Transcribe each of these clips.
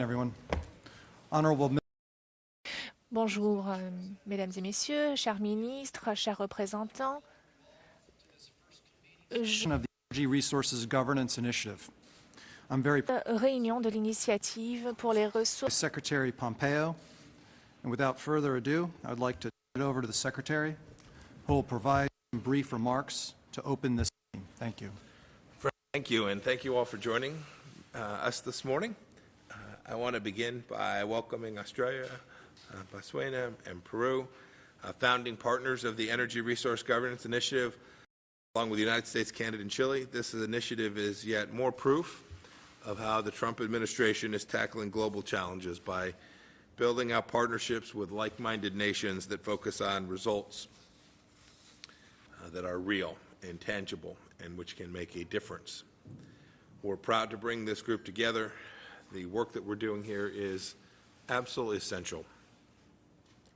Everyone. Honorable Bonjour, mesdames et messieurs, chers ministres, chers représentants. of the Energy Resources Governance Initiative. I'm very Réunion de l'initiative pour les ressources. Secretary Pompeo, and without further ado, I would like to turn it over to the Secretary, who will provide some brief remarks to open this meeting. Thank you. Thank you, and thank you all for joining us this morning. I want to begin by welcoming Australia, Botswana, and Peru, founding partners of the Energy Resource Governance Initiative, along with the United States, Canada, and Chile. This initiative is yet more proof of how the Trump administration is tackling global challenges by building out partnerships with like-minded nations that focus on results that are real and tangible and which can make a difference. We're proud to bring this group together. The work that we're doing here is absolutely essential.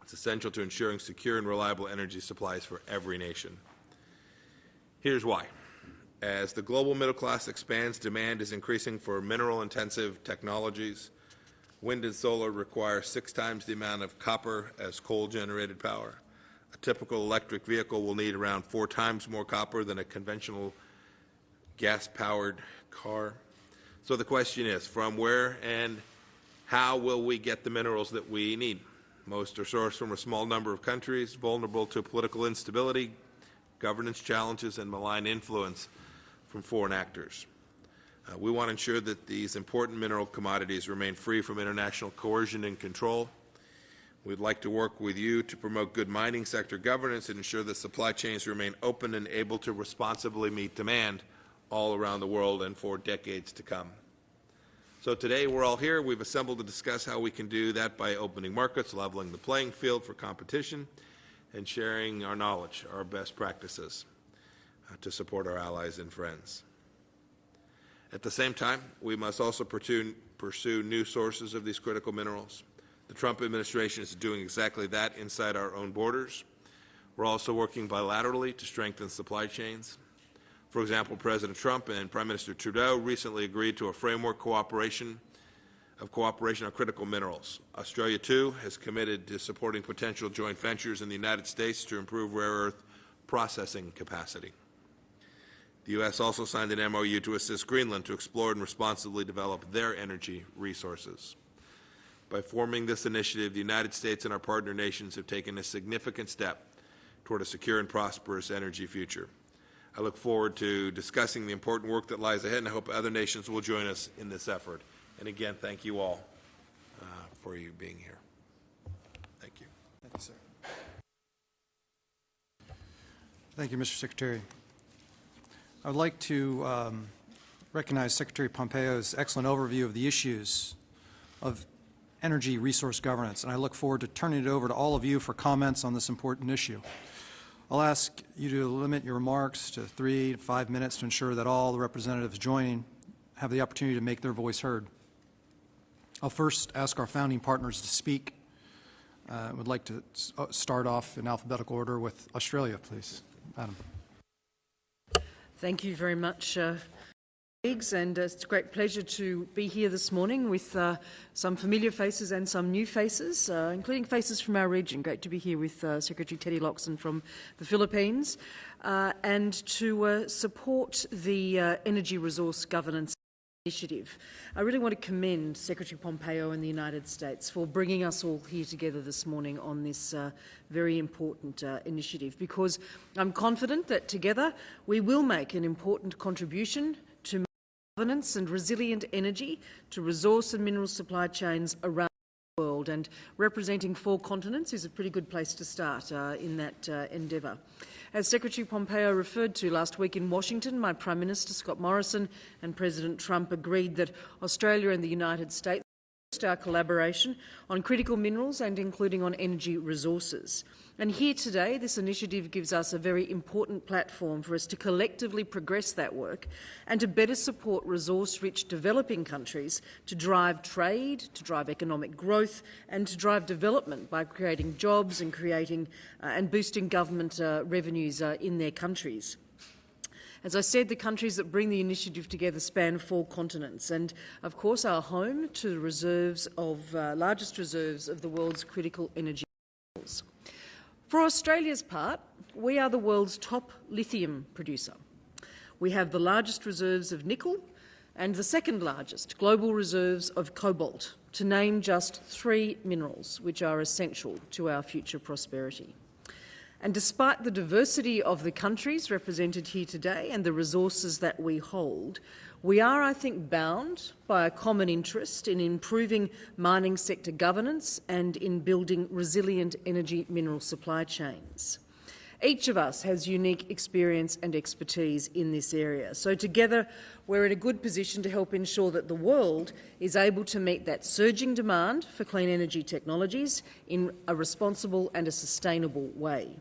It's essential to ensuring secure and reliable energy supplies for every nation. Here's why. As the global middle class expands, demand is increasing for mineral-intensive technologies. Wind and solar require 6 times the amount of copper as coal-generated power. A typical electric vehicle will need around 4 times more copper than a conventional gas-powered car. So the question is, from where and how will we get the minerals that we need? Most are sourced from a small number of countries, vulnerable to political instability, governance challenges, and malign influence from foreign actors. We want to ensure that these important mineral commodities remain free from international coercion and control. We'd like to work with you to promote good mining sector governance and ensure that supply chains remain open and able to responsibly meet demand all around the world and for decades to come. So today we're all here. We've assembled to discuss how we can do that by opening markets, leveling the playing field for competition, and sharing our knowledge, our best practices to support our allies and friends. At the same time, we must also pursue new sources of these critical minerals. The Trump administration is doing exactly that inside our own borders. We're also working bilaterally to strengthen supply chains. For example, President Trump and Prime Minister Trudeau recently agreed to a framework cooperation on critical minerals. Australia, too, has committed to supporting potential joint ventures in the United States to improve rare earth processing capacity. The U.S. also signed an MOU to assist Greenland to explore and responsibly develop their energy resources. By forming this initiative, the United States and our partner nations have taken a significant step toward a secure and prosperous energy future. I look forward to discussing the important work that lies ahead, and I hope other nations will join us in this effort. And again, thank you all for you being here. Thank you. Thank you, sir. Thank you, Mr. Secretary. I would like to recognize Secretary Pompeo's excellent overview of the issues of energy resource governance, and I look forward to turning it over to all of you for comments on this important issue. I'll ask you to limit your remarks to 3 to 5 minutes to ensure that all the representatives joining have the opportunity to make their voice heard. I'll first ask our founding partners to speak. I would like to start off in alphabetical order with Australia, please. Madam. Thank you very much, colleagues, and it's a great pleasure to be here this morning with some familiar faces and some new faces, including faces from our region. Great to be here with Secretary Teddy Locsin from the Philippines, and to support the Energy Resource Governance Initiative. I really want to commend Secretary Pompeo and the United States for bringing us all here together this morning on this very important initiative, because I'm confident that together we will make an important contribution to governance and resilient energy to resource and mineral supply chains around the world, and representing 4 continents is a pretty good place to start in that endeavour. As Secretary Pompeo referred to last week in Washington, my Prime Minister Scott Morrison and President Trump agreed that Australia and the United States boost our collaboration on critical minerals and including on energy resources. And here today, this initiative gives us a very important platform for us to collectively progress that work and to better support resource-rich developing countries to drive trade, to drive economic growth and to drive development by creating jobs and creating and boosting government revenues in their countries. As I said, the countries that bring the initiative together span 4 continents and, of course, are home to the reserves of, largest reserves of the world's critical energy minerals. For Australia's part, we are the world's top lithium producer. We have the largest reserves of nickel and the second largest global reserves of cobalt, to name just 3 minerals which are essential to our future prosperity. And despite the diversity of the countries represented here today and the resources that we hold, we are, I think, bound by a common interest in improving mining sector governance and in building resilient energy mineral supply chains. Each of us has unique experience and expertise in this area, so together we're in a good position to help ensure that the world is able to meet that surging demand for clean energy technologies in a responsible and a sustainable way.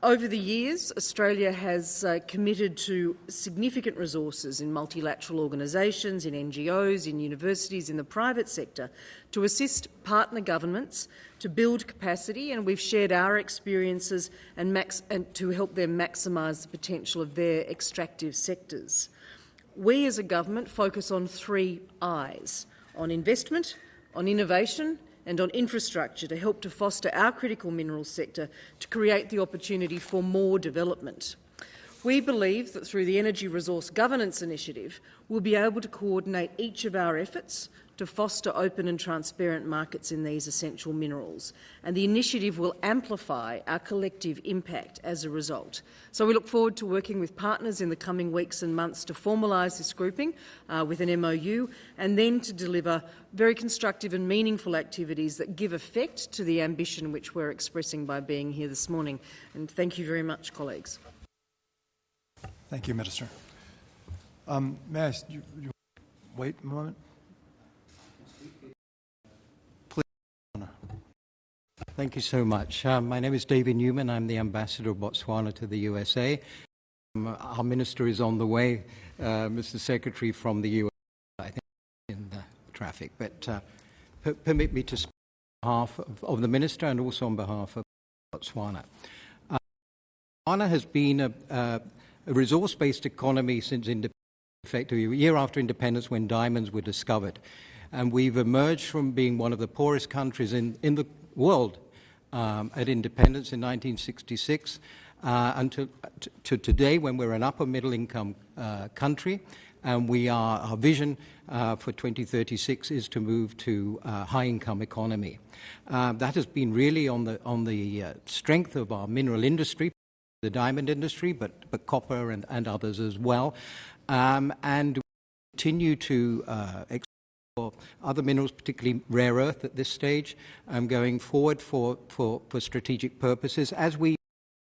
Over the years, Australia has committed to significant resources in multilateral organisations, in NGOs, in universities, in the private sector, to assist partner governments to build capacity, and we've shared our experiences and to help them maximise the potential of their extractive sectors. We as a government focus on 3 I's: on investment, on innovation and on infrastructure to help to foster our critical minerals sector to create the opportunity for more development. We believe that through the Energy Resource Governance Initiative, we'll be able to coordinate each of our efforts to foster open and transparent markets in these essential minerals, and the initiative will amplify our collective impact as a result. So we look forward to working with partners in the coming weeks and months to formalise this grouping with an MOU, and then to deliver very constructive and meaningful activities that give effect to the ambition which we're expressing by being here this morning. And thank you very much, colleagues. Thank you, Minister. May I wait a moment? Thank you so much. My name is David Newman. I'm the Ambassador of Botswana to the USA. Our Minister is on the way, Mr. Secretary, from the US, I think, in the traffic. But permit me to speak on behalf of the Minister and also on behalf of Botswana. Botswana has been a resource-based economy since independence, effectively a year after independence when diamonds were discovered. And we've emerged from being one of the poorest countries in the world at independence in 1966 until to today, when we're an upper middle income country, and our vision for 2036 is to move to a high income economy. That has been really on the strength of our mineral industry, the diamond industry, but copper and others as well, and we continue to explore other minerals, particularly rare earth at this stage, going forward for strategic purposes as we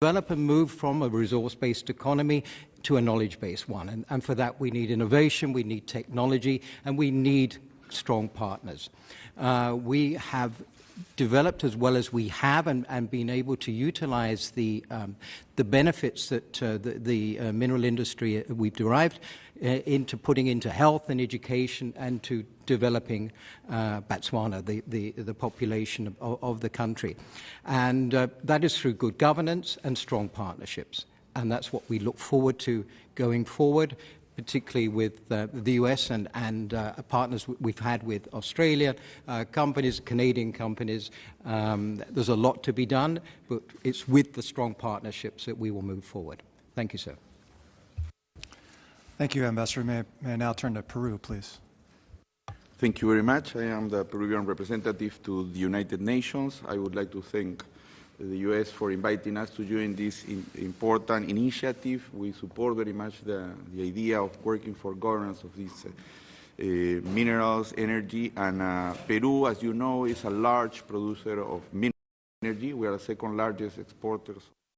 develop and move from a resource-based economy to a knowledge-based one. And for that we need innovation, we need technology, and we need strong partners. We have developed as well as we have and been able to utilize the benefits that the mineral industry we've derived into putting into health and education and to developing Botswana, the population of the country. And that is through good governance and strong partnerships. And that's what we look forward to going forward, particularly with the US and partners we've had with Australia companies, Canadian companies. There's a lot to be done, but it's with the strong partnerships that we will move forward. Thank you, sir. Thank you, Ambassador. May I now turn to Peru, please? Thank you very much. I am the Peruvian representative to the United Nations. I would like to thank the U.S. for inviting us to join this important initiative. We support very much the idea of working for governance of these minerals, energy, and Peru, as you know, is a large producer of mineral energy. We are the second largest exporters